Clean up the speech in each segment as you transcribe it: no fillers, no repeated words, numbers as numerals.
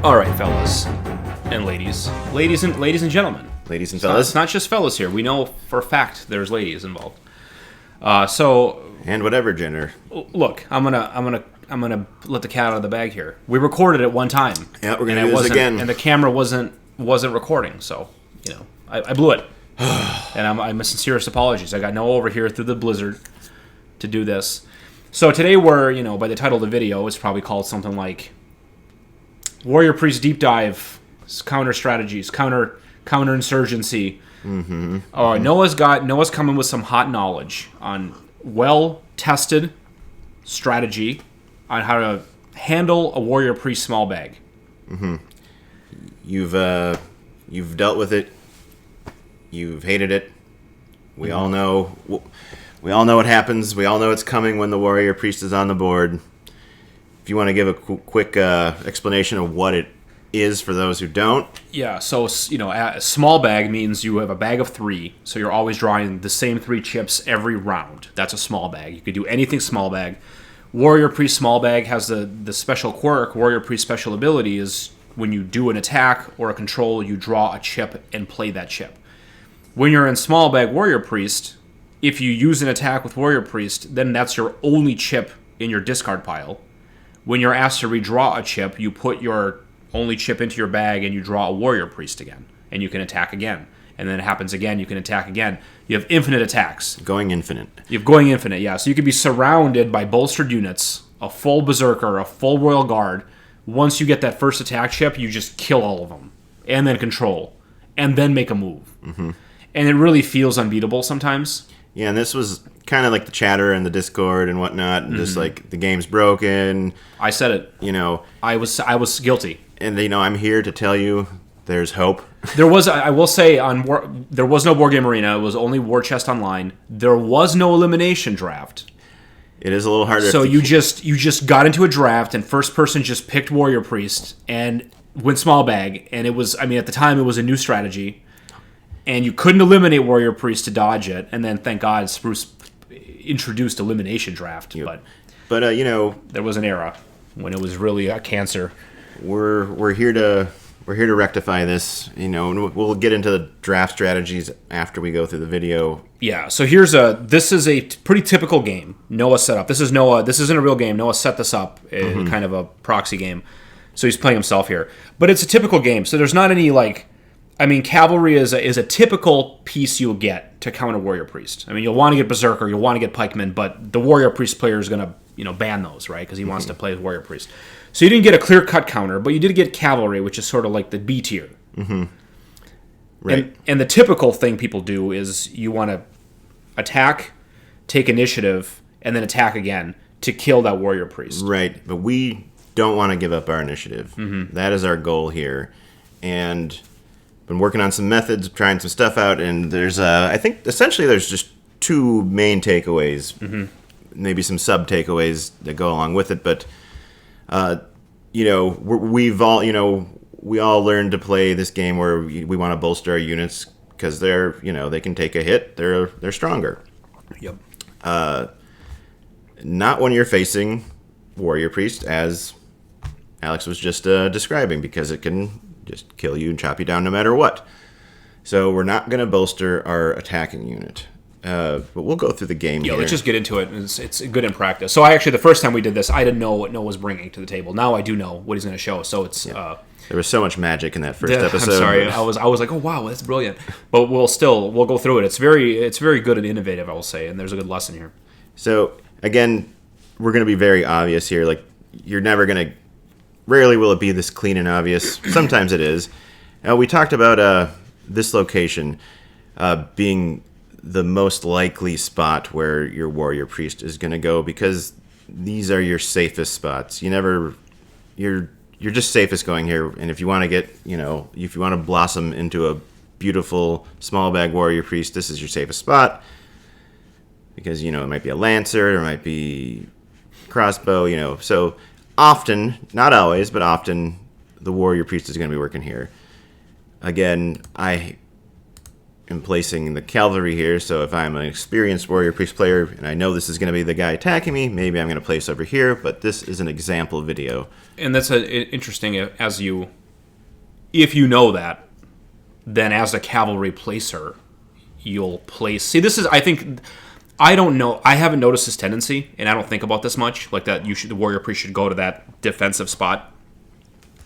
All right, fellas and ladies, ladies and gentlemen, Ladies and fellas. It's not just fellas here. We know for a fact there's ladies involved. And whatever gender. Look, I'm gonna let the cat out of the bag here. We recorded it one time. Yeah, we're gonna do this again. And the camera wasn't recording, so I blew it. And I'm a sincerest apologies. I got Noah over here through the blizzard to do this. So today we're, by the title of the video, it's probably called something like Warrior Priest Deep Dive, Counter Strategies, Counterinsurgency. Mm-hmm. Noah's coming with some hot knowledge on well-tested strategy on how to handle a Warrior Priest small bag. Mm-hmm. You've dealt with it. You've hated it. We all know. We all know what happens. We all know it's coming when the Warrior Priest is on the board. If you want to give a quick explanation of what it is for those who don't. Yeah, so, a small bag means you have a bag of 3, so you're always drawing the same 3 chips every round. That's a small bag. You could do anything small bag. Warrior Priest small bag has the special quirk. Warrior Priest special ability is when you do an attack or a control, you draw a chip and play that chip. When you're in small bag Warrior Priest, if you use an attack with Warrior Priest, then that's your only chip in your discard pile. When you're asked to redraw a chip, you put your only chip into your bag and you draw a Warrior Priest again. And you can attack again. And then it happens again, you can attack again. You have infinite attacks. Going infinite. You have going infinite, yeah. So you could be surrounded by bolstered units, a full Berserker, a full Royal Guard. Once you get that first attack chip, you just kill all of them. And then control. And then make a move. Mm-hmm. And it really feels unbeatable sometimes. Yeah, and this was kind of like the chatter in the Discord and whatnot, and just like the game's broken. I said it. I was guilty. And I'm here to tell you there's hope. There was, I will say, there was no Board Game Arena. It was only War Chest Online. There was no elimination draft. It is a little harder. So you just got into a draft, and first person just picked Warrior Priest and went small bag. And it was, at the time, it was a new strategy. And you couldn't eliminate Warrior Priest to dodge it. And then, thank God, Spruce introduced elimination draft. Yep. But there was an era when it was really a cancer. We're here to rectify this. And we'll get into the draft strategies after we go through the video. Yeah. So this is a pretty typical game. Noah set up. This isn't a real game. Noah set this up in kind of a proxy game. So he's playing himself here. But it's a typical game. So there's not any cavalry is a typical piece you'll get to counter Warrior Priest. You'll want to get Berserker, you'll want to get Pikeman, but the Warrior Priest player is going to, ban those, right? Because he wants to play with Warrior Priest. So you didn't get a clear-cut counter, but you did get Cavalry, which is sort of like the B tier. Mm-hmm. Right. And the typical thing people do is you want to attack, take initiative, and then attack again to kill that Warrior Priest. Right, but we don't want to give up our initiative. Mm-hmm. That is our goal here. And been working on some methods, trying some stuff out, and there's I think essentially there's just 2 main takeaways, maybe some sub takeaways that go along with it. But we all learned to play this game where we want to bolster our units because they're they can take a hit, they're stronger. Yep. Not when you're facing Warrior Priest, as Alex was just describing, because it can just kill you and chop you down no matter what. So we're not going to bolster our attacking unit. But we'll go through the game here. Let's just get into it. It's good in practice. So the first time we did this, I didn't know what Noah was bringing to the table. Now I do know what he's going to show. So it's... there was so much magic in that first episode. I'm sorry. I was like, oh, wow, that's brilliant. But we'll go through it. It's very good and innovative, I will say. And there's a good lesson here. So, again, we're going to be very obvious here. Like, you're never going to... Rarely will it be this clean and obvious. Sometimes it is. We talked about this location being the most likely spot where your Warrior Priest is going to go, because these are your safest spots. You're just safest going here. And if you want to get, if you want to blossom into a beautiful small bag Warrior Priest, this is your safest spot, because it might be a Lancer, it might be crossbow, so. Often, not always, but often, the Warrior Priest is going to be working here. Again, am placing the cavalry here. So if I'm an experienced warrior priest player and I know this is going to be the guy attacking me, maybe I'm going to place over here. But this is an example video. And that's interesting if you know that, then as a cavalry placer, you'll place. See, this is, I think, I don't know. I haven't noticed this tendency, and I don't think about this much. Like that, the warrior priest should go to that defensive spot.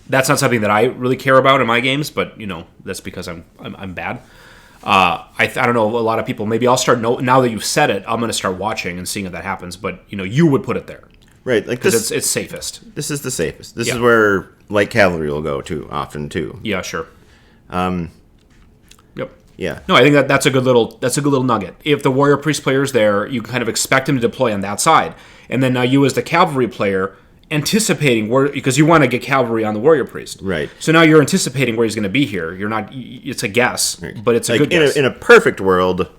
That's not something that I really care about in my games, but that's because I'm bad. I don't know. A lot of people. Maybe I'll start now that you've said it. I'm going to start watching and seeing if that happens. But you would put it there, right? Like because it's safest. This is the safest. This is where light cavalry will go to often too. Yeah, sure. Yep. Yeah. No, I think that's a good little nugget. If the warrior priest player is there, you kind of expect him to deploy on that side, and then now you as the cavalry player anticipating where, because you want to get cavalry on the warrior priest, right? So now you're anticipating where he's going to be here. You're not. It's a guess, right. But it's a good guess. In a perfect world,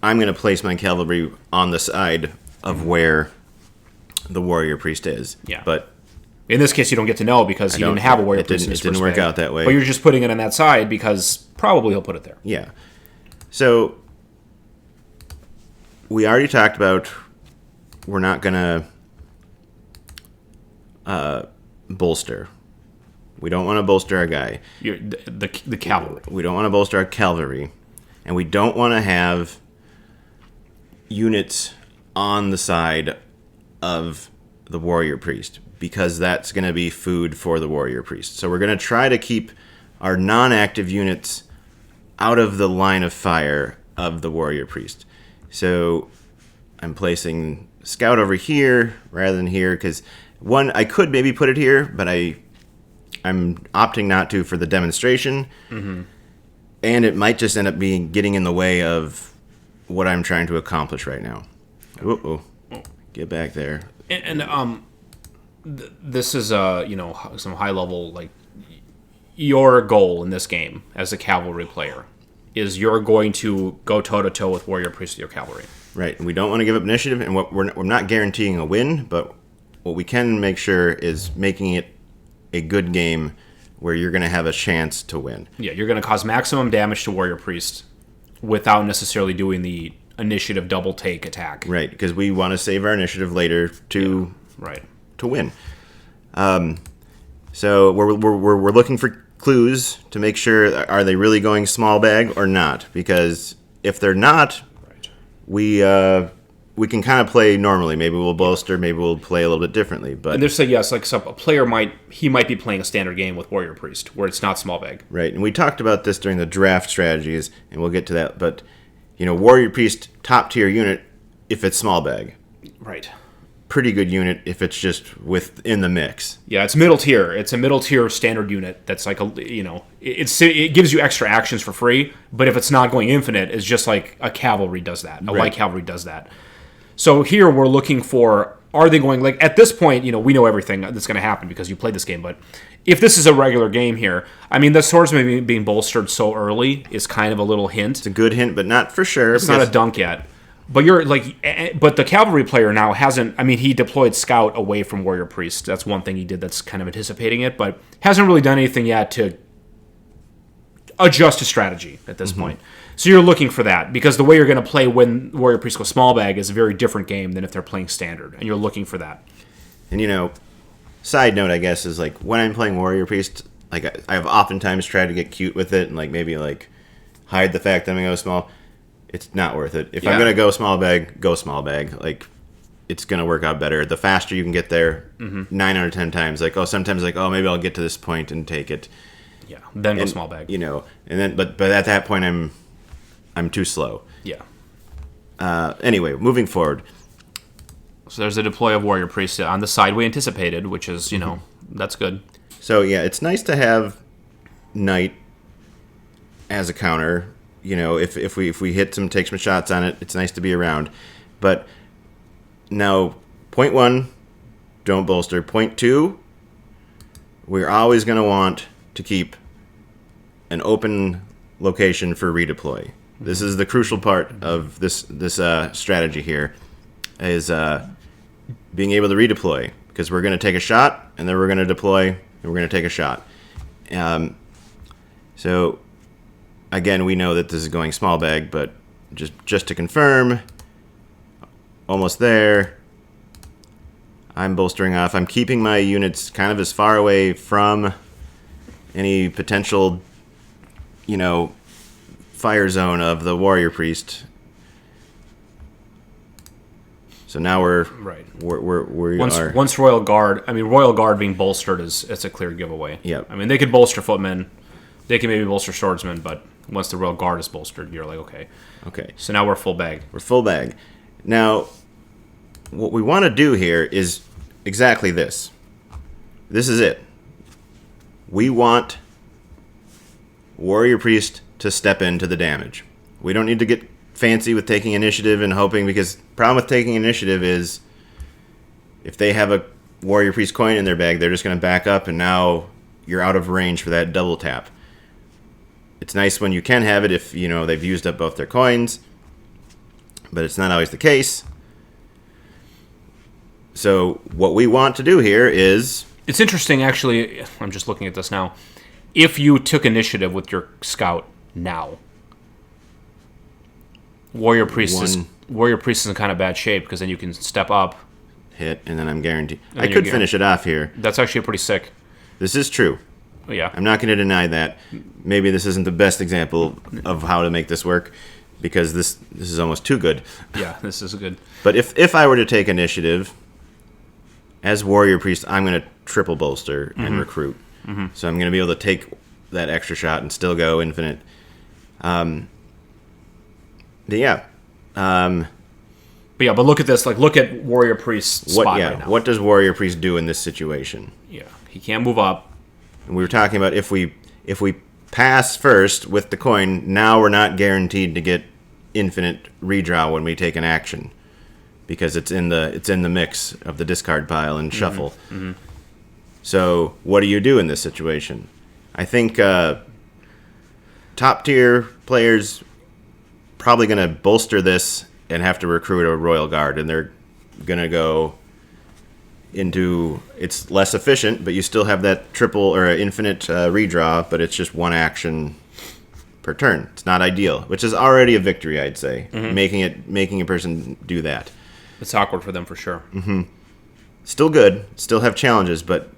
I'm going to place my cavalry on the side of where the warrior priest is. Yeah, but in this case, you don't get to know because he didn't have a warrior priest. It didn't work out that way. But you're just putting it on that side because probably he'll put it there. Yeah. So we already talked about we're not going to bolster. We don't want to bolster our guy. The cavalry. We don't want to bolster our cavalry. And we don't want to have units on the side of the warrior priest because that's going to be food for the warrior priest. So we're going to try to keep our non-active units out of the line of fire of the warrior priest. So I'm placing scout over here rather than here because one, I could maybe put it here, but I'm opting not to for the demonstration. Mm-hmm. And it might just end up getting in the way of what I'm trying to accomplish right now. Uh-oh. Get back there. And this is some high level, like, your goal in this game as a cavalry player is you're going to go toe to toe with warrior priest with your cavalry. Right. And we don't want to give up initiative, and we're not guaranteeing a win, but what we can make sure is making it a good game where you're going to have a chance to win. Yeah, you're going to cause maximum damage to warrior priest without necessarily doing the initiative double take attack. Right, because we want to save our initiative later to win. So we're looking for clues to make sure, are they really going small bag or not? Because if they're not, we can kind of play normally. Maybe we'll bolster, maybe we'll play a little bit differently. But and there's a player might be playing a standard game with warrior priest where it's not small bag. Right, and we talked about this during the draft strategies, and we'll get to that. But warrior priest top tier unit if it's small bag. Right. Pretty good unit if it's just within the mix. Yeah, it's middle tier. It's a middle tier standard unit that's like it gives you extra actions for free, but if it's not going infinite, it's just like a cavalry does that. Light cavalry does that. So here we're looking for, are they going, like, at this point, we know everything that's going to happen because you played this game, but if this is a regular game here, I mean, the swordsman being bolstered so early is kind of a little hint. It's a good hint, but not for sure. It's not a dunk yet. But but the cavalry player now hasn't. I mean, he deployed scout away from warrior priest. That's one thing he did. That's kind of anticipating it, but hasn't really done anything yet to adjust his strategy at this point. So you're looking for that because the way you're going to play when warrior priest goes small bag is a very different game than if they're playing standard, and you're looking for that. And side note, I guess, is like when I'm playing warrior priest, like I've oftentimes tried to get cute with it and maybe hide the fact that I'm going to go small. It's not worth it. If I'm going to go small bag, go small bag. It's going to work out better. The faster you can get there, 9 out of 10 times. Sometimes maybe I'll get to this point and take it. Yeah, then go small bag. And then, but at that point, I'm too slow. Yeah. Anyway, moving forward. So there's a deploy of warrior priest on the side we anticipated, which is, that's good. So, yeah, it's nice to have knight as a counter. If we take some shots on it, it's nice to be around. But now, point 1, don't bolster. Point 2, we're always going to want to keep an open location for redeploy. This is the crucial part of this strategy here, is being able to redeploy, because we're going to take a shot, and then we're going to deploy, and we're going to take a shot. So again, we know that this is going small bag, but just to confirm, almost there. I'm bolstering off. I'm keeping my units kind of as far away from any potential, fire zone of the warrior priest. So now we once Royal Guard. I mean, Royal Guard being bolstered it's a clear giveaway. Yep. I mean, they could bolster footmen, they can maybe bolster swordsmen, but once the Royal Guard is bolstered, you're like, okay. Okay. So now we're full bag. We're full bag. Now, what we want to do here is exactly this. This is it. We want warrior priest to step into the damage. We don't need to get fancy with taking initiative and hoping, because problem with taking initiative is if they have a warrior priest coin in their bag, they're just going to back up, and now you're out of range for that double tap. It's nice when you can have it if they've used up both their coins, but it's not always the case. So what we want to do here is... It's interesting, actually. I'm just looking at this now. If you took initiative with your scout now, Warrior Priest is in kind of bad shape, because then you can step up, hit, and then I'm guaranteed. I could finish it off here. That's actually pretty sick. This is true. Yeah. I'm not going to deny that. Maybe this isn't the best example of how to make this work, because this is almost too good. Yeah, this is good. But if I were to take initiative, as Warrior Priest, I'm going to triple bolster and recruit. Mm-hmm. So I'm going to be able to take that extra shot and still go infinite. But look at this. Like, look at Warrior Priest's spot right now. What does Warrior Priest do in this situation? Yeah, he can't move up. And we were talking about if we pass first with the coin, now we're not guaranteed to get infinite redraw when we take an action, because it's in the mix of the discard pile and shuffle. Mm-hmm. So what do you do in this situation? I think top tier players probably going to bolster this and have to recruit a Royal Guard, and they're going to go into, it's less efficient, but you still have that triple or infinite redraw, but it's just one action per turn. It's not ideal, which is already a victory, I'd say. Mm-hmm. Making a person do that. It's awkward for them for sure. Mm-hmm. Still good, still have challenges, but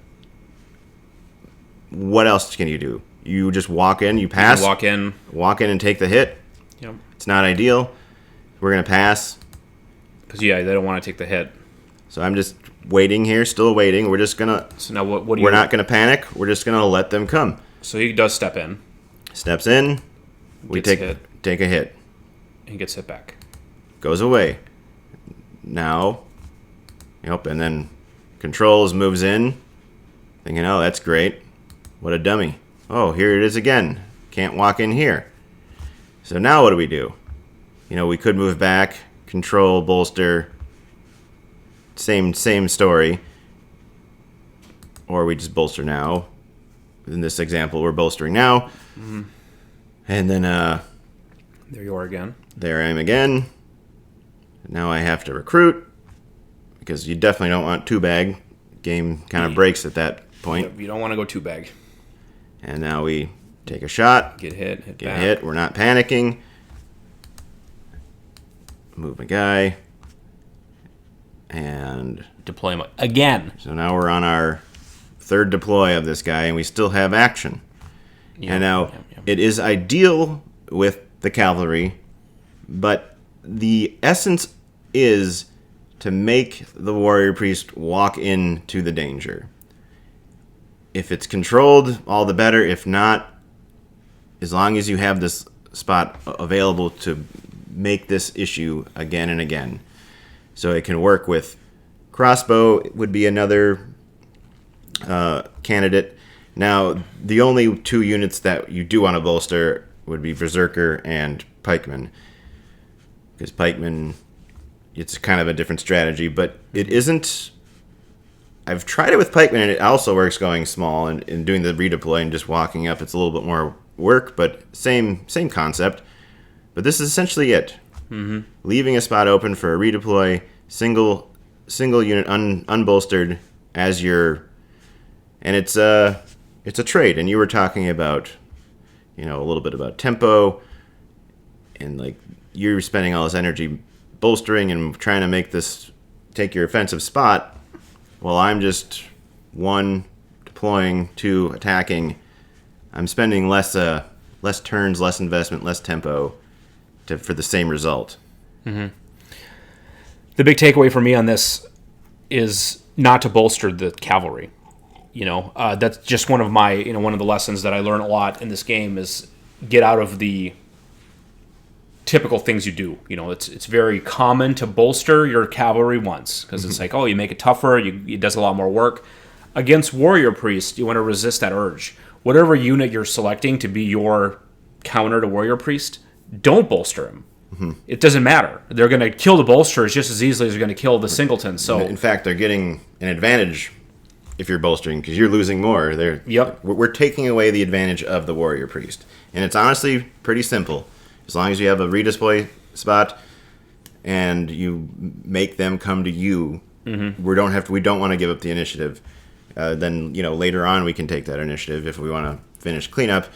what else can you do? You just walk in, you pass. Walk in and take the hit. Yep. It's not ideal. We're gonna pass. Because they don't want to take the hit. So I'm just waiting here, still waiting. We're just gonna. So now what do you? We're not gonna panic. We're just gonna let them come. So he does step in. Steps in. We take a hit. And gets hit back. Goes away. Now. Yep, and then controls moves in. Thinking, oh, that's great. What a dummy. Oh, here it is again. Can't walk in here. So now what do we do? We could move back, control, bolster. Same story. Or we just bolster now. In this example, we're bolstering now. Mm-hmm. And then there you are again. There I am again. Now I have to recruit, because you definitely don't want two bag. Game kind of breaks at that point. You don't want to go two bag. And now we take a shot. Get hit. Get hit. We're not panicking. Move a guy. And deploy him again. So now we're on our third deploy of this guy, and we still have action. Yep, and now it is ideal with the cavalry, but the essence is to make the warrior priest walk into the danger. If it's controlled, all the better. If not, as long as you have this spot available to make this issue again and again. So it can work with crossbow would be another candidate. Now, the only two units that you do want to bolster would be Berserker and Pikeman. Because Pikeman, it's kind of a different strategy, but it isn't... I've tried it with Pikeman, and it also works going small and doing the redeploy and just walking up. It's a little bit more work, but same concept. But this is essentially it. Mm-hmm. Leaving a spot open for a redeploy, single unit unbolstered as your... And it's a trade, and you were talking about, a little bit about tempo, and like you're spending all this energy bolstering and trying to make this take your offensive spot. Well, I'm just 1 deploying, 2 attacking. I'm spending less turns, less investment, less tempo for the same result. The big takeaway for me on this is not to bolster the cavalry. That's just one of my, one of the lessons that I learn a lot in this game is get out of the typical things you do. It's very common to bolster your cavalry once because it's like, oh, you make it tougher, it does a lot more work. Against warrior priest, you want to resist that urge. Whatever unit you're selecting to be your counter to warrior priest, don't bolster him. It doesn't matter. They're going to kill the bolsters just as easily as they're going to kill the singletons. So in fact, they're getting an advantage if you're bolstering because you're losing more. We're taking away the advantage of the warrior priest, and it's honestly pretty simple. As long as you have a redeploy spot and you make them come to you, we don't want to give up the initiative. Then later on we can take that initiative if we want to finish cleanup.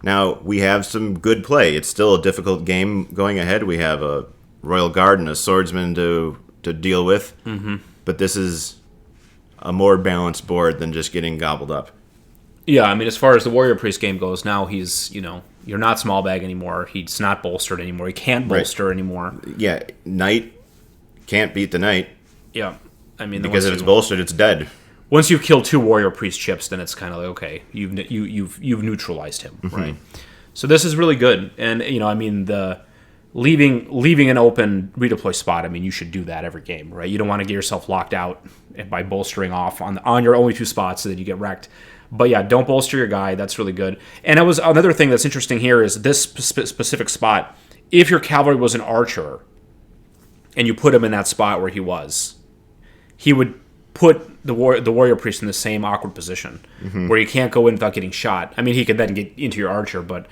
Now we have some good play. It's still a difficult game going ahead. We have a royal guard and a swordsman to deal with, but this is a more balanced board than just getting gobbled up. Yeah, I mean, as far as the warrior priest game goes, now he's you're not small bag anymore. He's not bolstered anymore. He can't bolster anymore. Yeah, knight can't beat the knight. Yeah, I mean, because if it's bolstered, it's dead. Once you've killed 2 warrior priest chips, then it's kind of like, okay, you've neutralized him, right? So this is really good, and I mean, the leaving an open redeploy spot. I mean, you should do that every game, right? You don't want to get yourself locked out by bolstering off on your only 2 spots so that you get wrecked. But yeah, don't bolster your guy. That's really good. And it was another thing that's interesting here is this specific spot. If your cavalry was an archer, and you put him in that spot where he would put the warrior priest in the same awkward position where you can't go in without getting shot. I mean, he could then get into your archer, but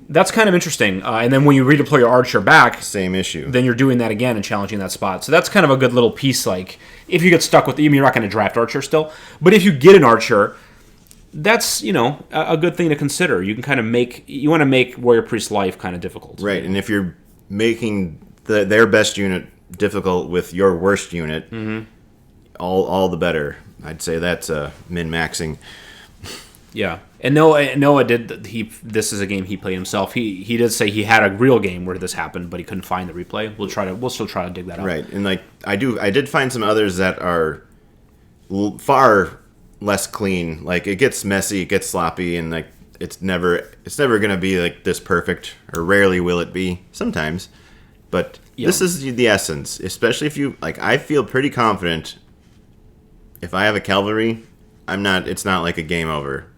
that's kind of interesting. And then when you redeploy your archer back, same issue. Then you're doing that again and challenging that spot. So that's kind of a good little piece. Like if you get stuck with, you're not going to draft archer still, but if you get an archer, that's a good thing to consider. You can kind of you want to make warrior priest's life kind of difficult, right? And if you're making their best unit difficult with your worst unit. All the better. I'd say that's min-maxing. Yeah, and Noah did. This is a game he played himself. He did say he had a real game where this happened, but he couldn't find the replay. We'll still try to dig that up. Right, and like I did find some others that are far less clean. Like it gets messy, it gets sloppy, and like it's never gonna be like this perfect, or rarely will it be. Sometimes, but this is the essence. Especially if you like, I feel pretty confident. If I have a cavalry, it's not like a game over.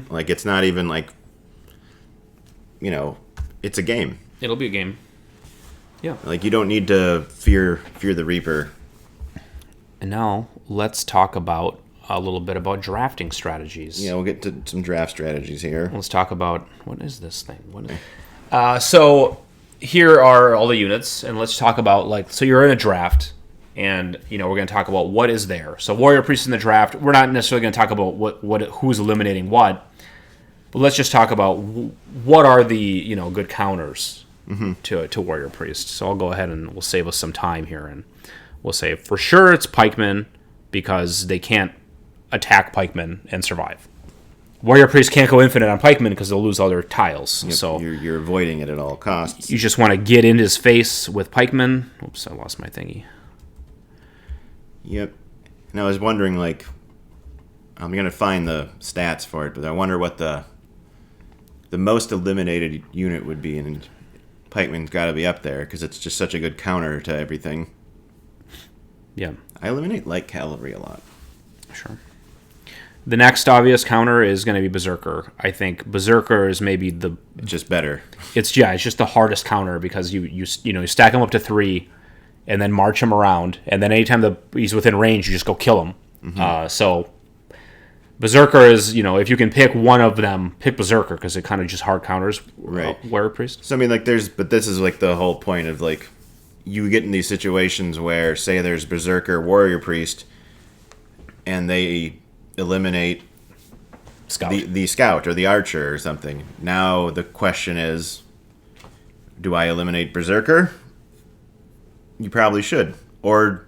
Like, it's not even like, it's a game. It'll be a game. Yeah. Like, you don't need to fear the Reaper. And now, let's talk about a little bit about drafting strategies. Yeah, we'll get to some draft strategies here. Let's talk about, what is this thing? So, here are all the units, and let's talk about, so you're in a draft. And we're going to talk about what is there. So warrior priest in the draft. We're not necessarily going to talk about who's eliminating what, but let's just talk about what are the good counters to warrior priest. So I'll go ahead and we'll save us some time here, and we'll say for sure it's pikemen because they can't attack pikemen and survive. Warrior priest can't go infinite on pikemen because they'll lose all their tiles. Yep, so you're avoiding it at all costs. You just want to get in his face with pikemen. Oops, I lost my thingy. Yep. And I was wondering, I'm going to find the stats for it, but I wonder what the most eliminated unit would be, and pikeman's got to be up there because it's just such a good counter to everything. Yeah. I eliminate light cavalry a lot. Sure. The next obvious counter is going to be Berserker. I think Berserker is maybe It's just better. It's just the hardest counter because you stack them up to 3 and then march him around, and then anytime he's within range, you just go kill him. So Berserker is, if you can pick one of them, pick Berserker because it kind of just hard counters Warrior Priest. So I mean, but this is the whole point of you get in these situations where, say, there's Berserker Warrior Priest, and they eliminate scout. the scout or the archer or something. Now the question is, do I eliminate Berserker? You probably should. Or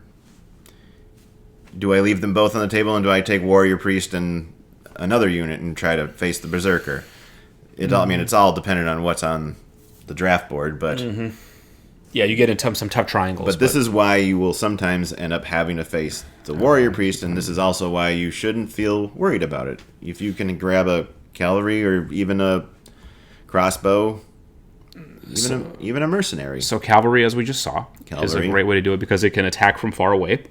do I leave them both on the table, and do I take Warrior Priest and another unit and try to face the Berserker? I mean, it's all dependent on what's on the draft board, but Yeah, you get into some tough triangles. but this is why you will sometimes end up having to face the Warrior Priest, and this is also why you shouldn't feel worried about it. If you can grab a cavalry or even a crossbow, even a mercenary. So cavalry, as we just saw, is a Cavalry. great way to do it because it can attack from far away.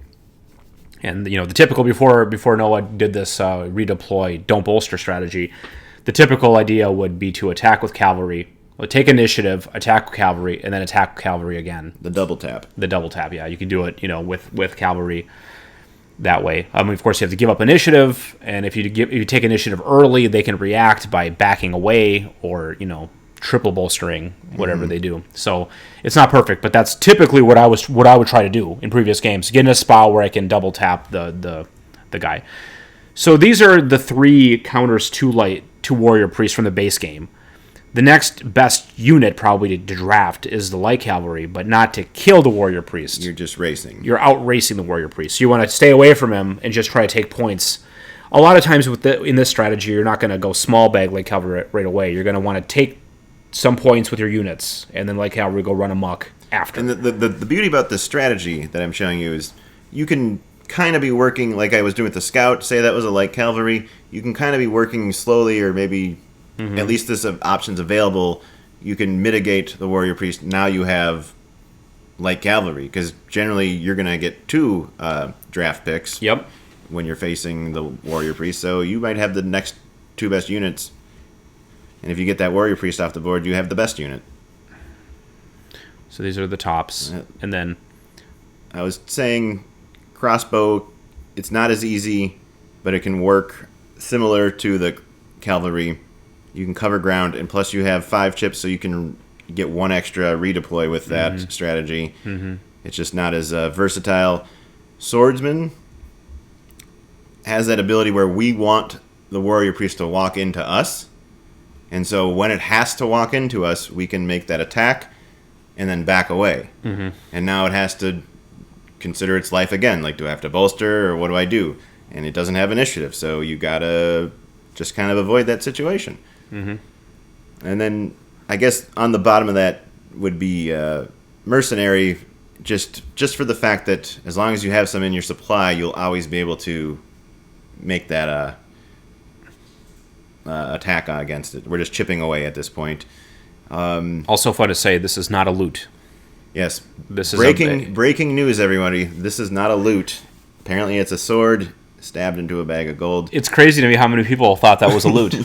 And the typical before Noah did this redeploy, don't bolster strategy, the typical idea would be to attack with cavalry, take initiative, attack with cavalry, and then attack cavalry again. The double tap. The double tap, yeah, you can do it, with cavalry that way. Of course, you have to give up initiative, and if you take initiative early, they can react by backing away or triple bolstering whatever they do. So it's not perfect, but that's typically what I would try to do in previous games. Get in a spot where I can double tap the guy. So these are the 3 counters to Warrior Priest from the base game. The next best unit probably to draft is the light cavalry, but not to kill the Warrior Priest. You're just racing. You're out racing the Warrior Priest. So you want to stay away from him and just try to take points. A lot of times in this strategy, you're not going to go small bag light cavalry right away. You're going to want to take some points with your units, and then light cavalry go run amok after. And the beauty about this strategy that I'm showing you is you can kind of be working like I was doing with the scout. Say that was a light cavalry. You can kind of be working slowly, or maybe at least there's options available. You can mitigate the Warrior Priest. Now you have light cavalry, because generally you're going to get 2 draft picks. Yep. When you're facing the Warrior Priest, so you might have the next 2 best units. And if you get that Warrior Priest off the board, you have the best unit. So these are the tops. And then I was saying crossbow, it's not as easy, but it can work similar to the cavalry. You can cover ground, and plus you have 5 chips, so you can get 1 extra redeploy with that strategy. It's just not as versatile. Swordsman has that ability where we want the Warrior Priest to walk into us. And so when it has to walk into us, we can make that attack and then back away. And now it has to consider its life again. Like, do I have to bolster, or what do I do? And it doesn't have initiative, so you gotta just kind of avoid that situation. And then I guess on the bottom of that would be mercenary, just for the fact that as long as you have some in your supply, you'll always be able to make that attack against it. We're just chipping away at this point. also fun to say, this is not a loot. Yes. This is breaking news, everybody. This is not a loot. Apparently, it's a sword stabbed into a bag of gold. It's crazy to me how many people thought that was a loot.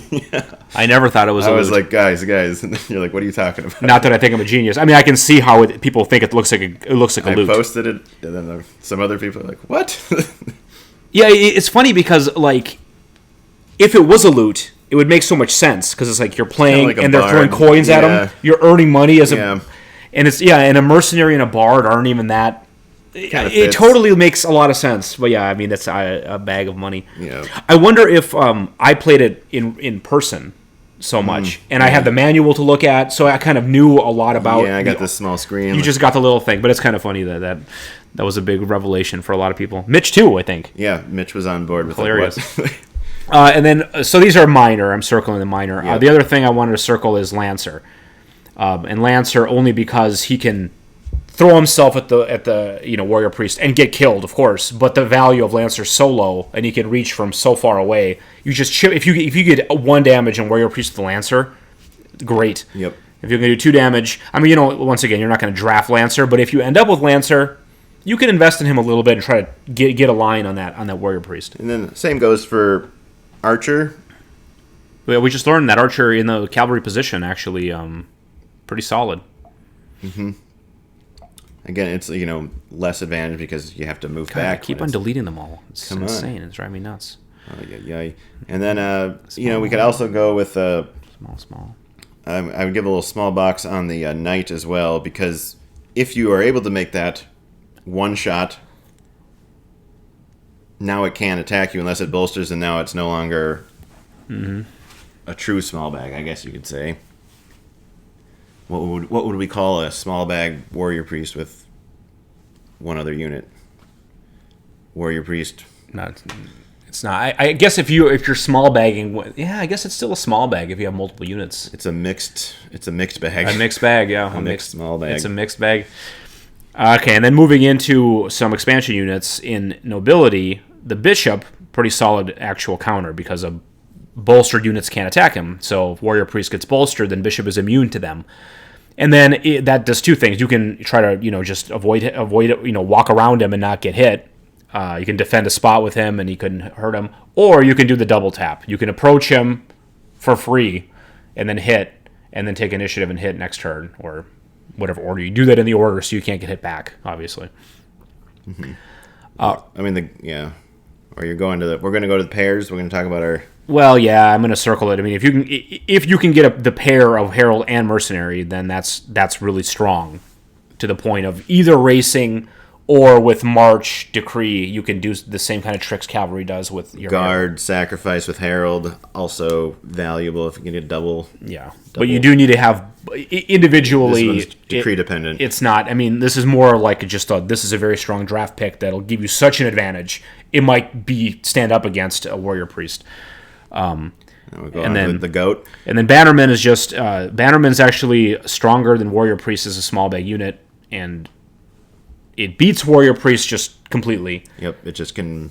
I never thought it was a loot. I was like, guys. You're like, what are you talking about? Not that I think I'm a genius. I mean, I can see how people think it looks like a loot. I posted it, and then some other people are like, what? Yeah, it's funny because, like, if it was a loot, it would make so much sense, because it's like you're playing like a and they're bard. throwing coins at them. You're earning money as Yeah. and a mercenary and a bard aren't even that. Kinda It fits. totally makes a lot of sense. But yeah, I mean, that's a bag of money. Yeah. I wonder if I played it in person so much, and I had the manual to look at, so I kind of knew a lot about. Yeah, I got this small screen. You just got the little thing, but it's kind of funny that was a big revelation for a lot of people. Mitch too, I think. Yeah, Mitch was on board with Hilarious. it. And then, so these are minor. I'm circling the minor. Yep. The other thing I wanted to circle is Lancer, and Lancer only because he can throw himself at the Warrior Priest and get killed, of course. But the value of Lancer's so low, and he can reach from so far away. You just chip if you get 1 damage on Warrior Priest with the Lancer, great. Yep. If you're going to do 2 damage, I mean, once again, you're not going to draft Lancer, but if you end up with Lancer, you can invest in him a little bit and try to get a line on that Warrior Priest. And then same goes for Archer. We just learned that Archer in the cavalry position actually pretty solid. Again, it's less advantage because you have to move God, back. I keep on deleting them all. It's insane. It's driving me nuts. And then we could also go with Small. I would give a little small box on the knight as well, because if you are able to make that 1 shot, now it can't attack you unless it bolsters, and now it's no longer a true small bag, I guess you could say. What would we call a small bag warrior priest with one other unit? Warrior priest. Not. It's not. I guess if you're small bagging, yeah, I guess it's still a small bag if you have multiple units. It's a mixed bag. A mixed bag, yeah. A mixed small bag. It's a mixed bag. Okay, and then moving into some expansion units in nobility, the bishop, pretty solid actual counter because of bolstered units can't attack him. So if warrior priest gets bolstered, then bishop is immune to them. And then that does two things. You can try to just avoid it, walk around him and not get hit. You can defend a spot with him and he couldn't hurt him. Or you can do the double tap. You can approach him for free and then hit, and then take initiative and hit next turn, or whatever order. You do that in the order so you can't get hit back, obviously. Mm-hmm. Or you're going to we're going to go to the pairs. We're going to talk about our... Well, yeah, I'm going to circle it. I mean, if you can get the pair of Herald and Mercenary, then that's really strong, to the point of either racing or with March Decree, you can do the same kind of tricks Cavalry does with your Guard, Herald. Sacrifice with Herald, also valuable if you can get double. Yeah, but you do need to have individually. This one's decree dependent. It's not. I mean, this is more like this is a very strong draft pick that'll give you such an advantage. It might stand up against a Warrior Priest. We'll go and then with the goat. And then Bannerman is just Bannerman's actually stronger than Warrior Priest as a small bag unit, and it beats Warrior Priest just completely. Yep, it just can.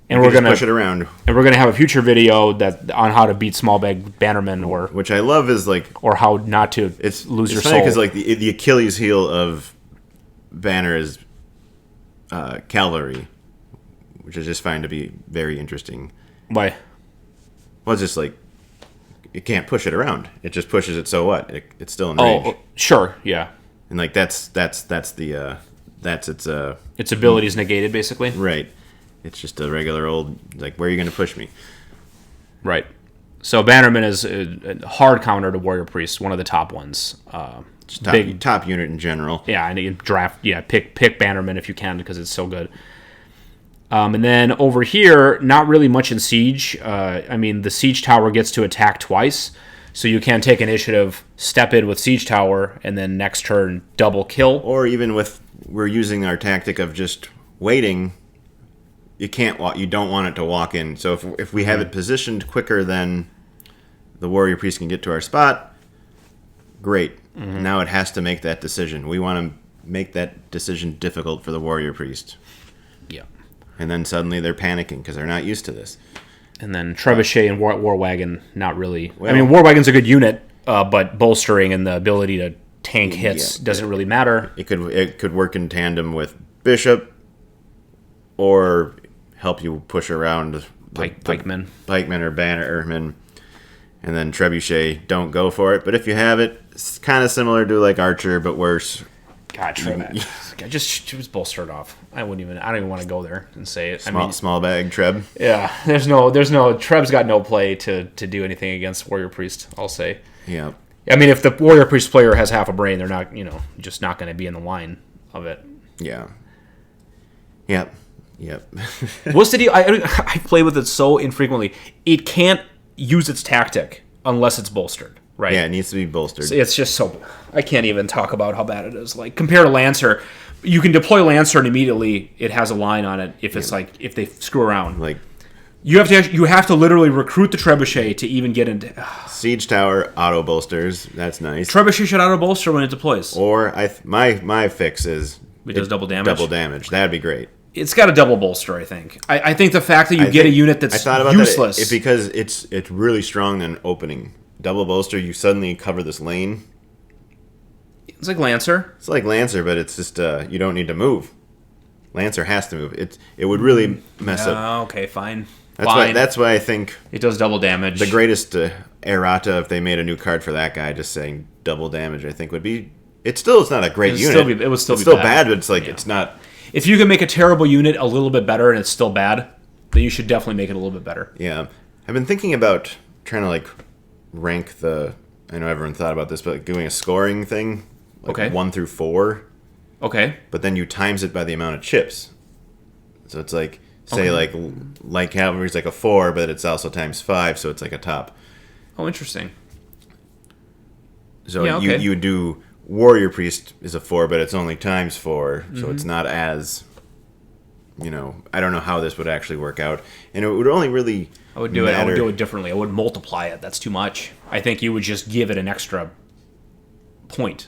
And we're gonna push it around. And we're gonna have a future video on how to beat small bag Bannerman, which I love is or how not to lose your soul. It's funny because the Achilles heel of Banner is cavalry, which I just find to be very interesting. Why? Well, it's just it can't push it around. It just pushes it. So what? It's still in range. Oh, sure, yeah. And that's its ability is negated, basically. Right. It's just a regular old where are you going to push me? Right. So Bannerman is a hard counter to Warrior Priest, one of the top ones. Top unit in general. Yeah, and you draft. Yeah, pick Bannerman if you can because it's so good. And then over here, not really much in Siege. The Siege Tower gets to attack twice, so you can take initiative, step in with Siege Tower, and then next turn double kill. Or even we're using our tactic of just waiting. You can't walk. You don't want it to walk in. So if we have it positioned quicker than the Warrior Priest can get to our spot, great. Mm-hmm. Now it has to make that decision. We want to make that decision difficult for the Warrior Priest. Yeah. And then suddenly they're panicking because they're not used to this. And then Trebuchet and War Wagon, not really. Well, War Wagon's a good unit, but bolstering and the ability to tank hits doesn't really matter. It could work in tandem with Bishop, or help you push around Pikemen or Bannerman, and then Trebuchet. Don't go for it. But if you have it, it's kind of similar to Archer, but worse. God, Treb. Just bolster it off. I don't even want to go there and say it. Small bag Treb. Yeah, there's no Treb's got no play to do anything against Warrior Priest, I'll say. Yeah. If the Warrior Priest player has half a brain, they're not, just not going to be in the line of it. Yeah. Yep. What's the deal? I play with it so infrequently. It can't use its tactic unless it's bolstered, right? Yeah, it needs to be bolstered. It's just so... I can't even talk about how bad it is. Compared to Lancer, you can deploy Lancer and immediately it has a line on it if it's if they screw around. You have to literally recruit the Trebuchet to even get into... Siege Tower auto bolsters. That's nice. Trebuchet should auto bolster when it deploys. Or my fix is... It does double damage? Double damage. That'd be great. It's got a double bolster, I think. I think the fact that you get a unit that's useless... because it's really strong on opening. Double bolster, you suddenly cover this lane. It's like Lancer. It's like Lancer, but it's just you don't need to move. Lancer has to move. It would really mess up. Okay, fine. That's why I think it does double damage. The greatest errata, if they made a new card for that guy, just saying double damage, I think would be. It's not a great unit. It would still be bad, but it's not. If you can make a terrible unit a little bit better and it's still bad, then you should definitely make it a little bit better. Yeah, I've been thinking about trying to rank the. I know everyone thought about this, but doing a scoring thing. 1 through 4. Okay. But then you times it by the amount of chips. So it's Say Okay. like cavalry's like a 4, but it's also times 5, so it's like a top. Oh, interesting. So Yeah, okay. you would do warrior priest is a 4, but it's only times 4, so Mm-hmm. it's not as, I don't know how this would actually work out, and it would only really I would do it. I would matter. do it differently. I would multiply it. That's too much. I think you would just give it an extra point.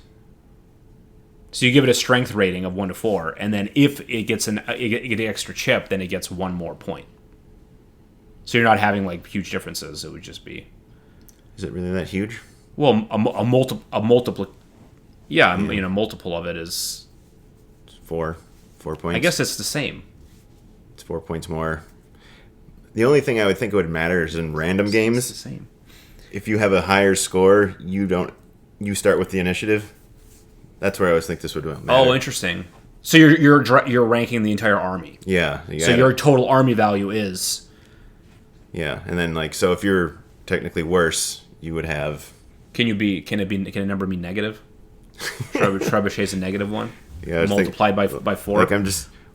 So you give it a strength rating of 1 to 4, and then if it gets an extra chip, then it gets one more point. So you're not having like huge differences. It would just be Is it really that huge? well a multiple. Yeah, multiple of it is. 4 points. I guess it's the same. it's 4 points more. The only thing I would think would matter is in random It's the games. same. If you have a higher score, you start with the initiative. That's where I always think this would matter. Oh, interesting. So you're ranking the entire army. Yeah. So your total army value is. Yeah, and then so if you're technically worse, you would have. Can a number be negative? Trebuchet's a negative one. Yeah, I was Multiplied by 4.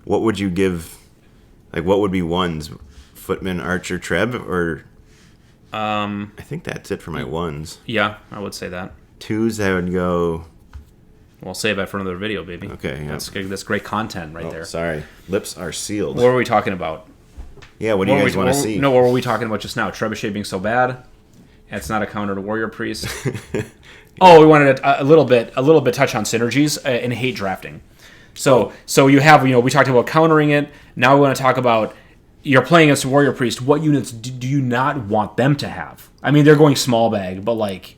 What would you give? Like, what would be ones? Footman, archer, treb, or I think that's it for my ones. Yeah, I would say that. Twos, I would go. We'll save that for another video, baby. Okay, yeah. That's great content right Oh, there. sorry, lips are sealed. What were we talking about? Yeah, what do you guys want to see? No, what were we talking about just now? Trebuchet being so bad. It's not a counter to warrior priest. Oh, we wanted a little bit touch on synergies and hate drafting. So you have we talked about countering it. Now we want to talk about you're playing against a warrior priest. What units do you not want them to have? I mean, they're going small bag, but like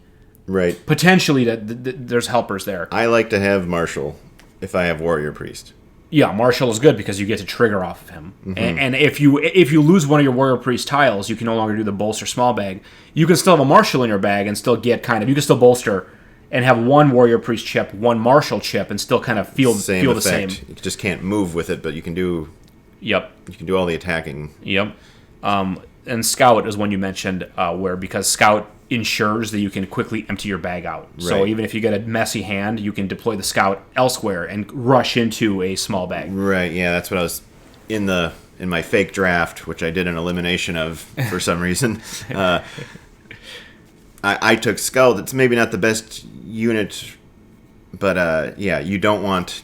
Right. potentially there's helpers there. I like to have marshal if I have warrior priest. Yeah, Marshall is good because you get to trigger off of him. Mm-hmm. And if you lose one of your warrior priest tiles, you can no longer do the bolster small bag. You can still have a Marshall in your bag and still get you can still bolster and have one warrior priest chip, one Marshall chip, and still kind of feel the same. You just can't move with it, but you can do Yep. all the attacking. Yep. And Scout is one you mentioned, because Scout ensures that you can quickly empty your bag out. So Right. even if you get a messy hand, you can deploy the Scout elsewhere and rush into a small bag. Right. Yeah, that's what I was in my fake draft, which I did an elimination of for some reason. I took Scout. It's maybe not the best unit, but yeah, you don't want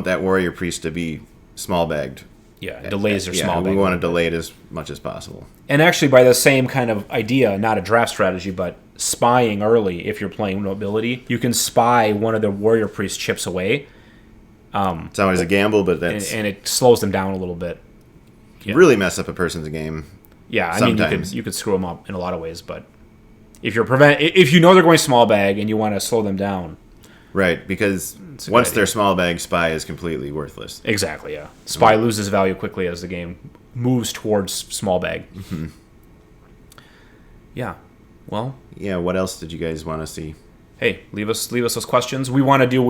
that warrior priest to be small bagged. Yeah, it delays their Yeah, small bag. we want to delay it as much as possible. And actually, by the same kind of idea, not a draft strategy, but spying early, if you're playing nobility, you can spy one of the warrior priest chips away, It's always a gamble, but that's and it slows them down a little bit. yeah. really mess up a person's game. Yeah, I mean, Sometimes. you could screw them up in a lot of ways, but if you know they're going small bag and you want to slow them down, Right, because a good once idea. their small bag spy is completely worthless. exactly, yeah, spy loses value quickly as the game moves towards small bag. Mm-hmm. Yeah, well, Yeah, what else did you guys want to see? hey, leave us those questions. We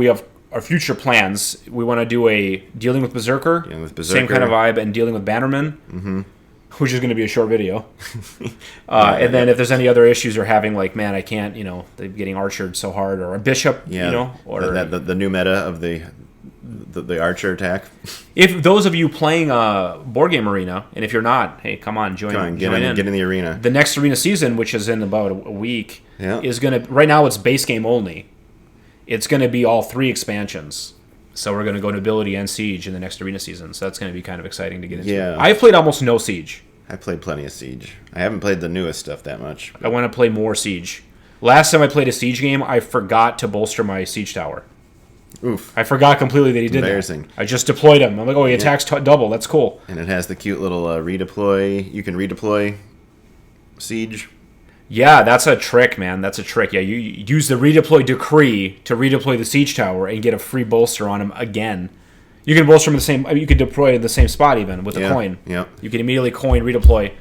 have our future plans. We want to do a dealing with Berserker, Dealing with same Berserker. kind of vibe, and dealing with Bannerman, which is going to be a short video. And then if there's any other issues you're having, like, man, I can't, they're getting archered so hard, or a bishop, Yeah, or the new meta of the archer attack. if those of you playing Board Game Arena, and if you're not, hey, come on, join in. Get in the arena. The next arena season, which is in about a week, Yeah. is going to. Right now, it's base game only. It's going to be all 3 expansions. So we're going to go Nobility and Siege in the next arena season. So that's going to be kind of exciting to get into. Yeah. I've played almost no Siege. I played plenty of Siege. I haven't played the newest stuff that much. I want to play more Siege. Last time I played a Siege game, I forgot to bolster my Siege Tower. Oof. I forgot completely that he did Embarrassing. that. I just deployed him. I'm like, oh, he attacks double. That's cool. And it has the cute little redeploy. You can redeploy Siege. Yeah, that's a trick, man. That's a trick. Yeah, you use the redeploy decree to redeploy the Siege Tower and get a free bolster on him again. You can bolster him in the same. You can deploy it in the same spot even with a coin. Yep. You can immediately coin redeploy.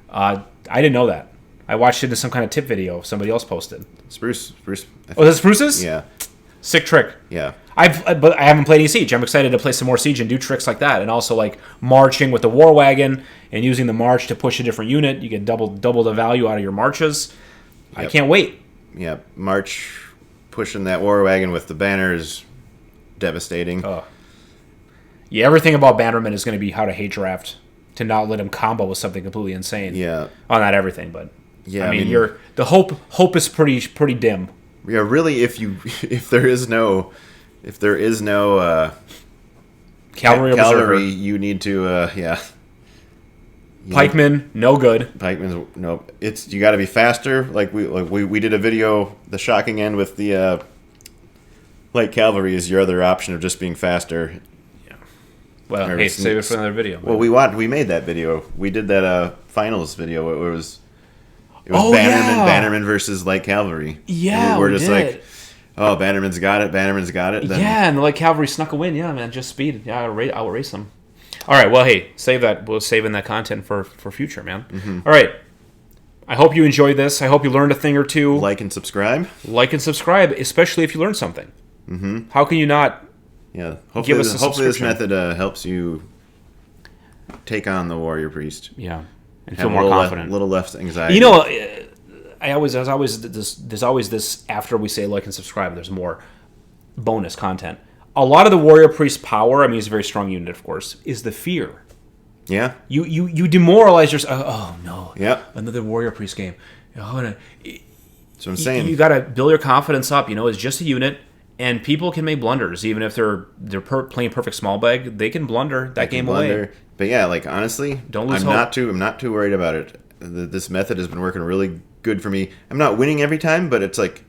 I didn't know that. I watched it in some kind of tip video somebody else posted. Spruce. Oh, that's Bruce's? Yeah. Sick trick. Yeah. But I haven't played any Siege. I'm excited to play some more Siege and do tricks like that, and also like marching with the War Wagon and using the march to push a different unit. You get double the value out of your marches. I Yep. can't wait. Yeah. March pushing that war wagon with the banners. Devastating. Yeah, everything about Bannerman is going to be how to hate draft to not let him combo with something completely insane. Yeah. Well, not everything, but Yeah, I mean, the hope is pretty dim. Yeah, really, if there is no Cavalry or Berserker. you need to Pikemen, no good. Pikeman's no. It's you got to be faster. Like we did a video, the shocking end with the light cavalry is your other option of just being faster. Well, hey, save it for another video. Well, we made that video. We did that finals video. It was Bannerman versus light cavalry. Yeah, we're we just did. like, oh, Bannerman's got it. Then, yeah, and the light cavalry snuck a win. Yeah, man, just speed. Yeah, I'll race them. All right, well, hey, save that. We'll save in that content for future, man. Mm-hmm. All right. I hope you enjoyed this. I hope you learned a thing or two. Like and subscribe. Like and subscribe, especially if you learned something. Mm-hmm. How can you not? Yeah. Give us a hopefully this subscription. method helps you take on the warrior priest. Yeah, and Have feel more confident. Little less anxiety. You know, there's always this after we say like and subscribe. There's more bonus content. A lot of the warrior priest power, I mean, he's a very strong unit, of course, is the fear. Yeah. You demoralize yourself. Oh no. Yep. Another warrior priest game. That's what I'm saying. You got to build your confidence up. You know, it's just a unit, and people can make blunders, even if they're playing perfect small bag. They can blunder that game away. But yeah, like honestly, Don't lose I'm hope. not too worried about it. This method has been working really good for me. I'm not winning every time, but it's like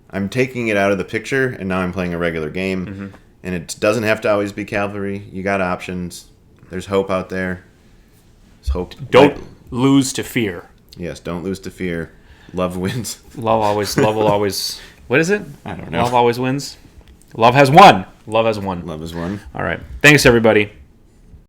I'm taking it out of the picture, and now I'm playing a regular game. Mm-hmm. And it doesn't have to always be cavalry. You got options. There's hope out there. There's hope. Don't lose to fear. Yes, don't lose to fear. Love wins. Love will always. What is it? I don't know. Love always wins. Love has won. Love has won. Love is one. All right. Thanks, everybody.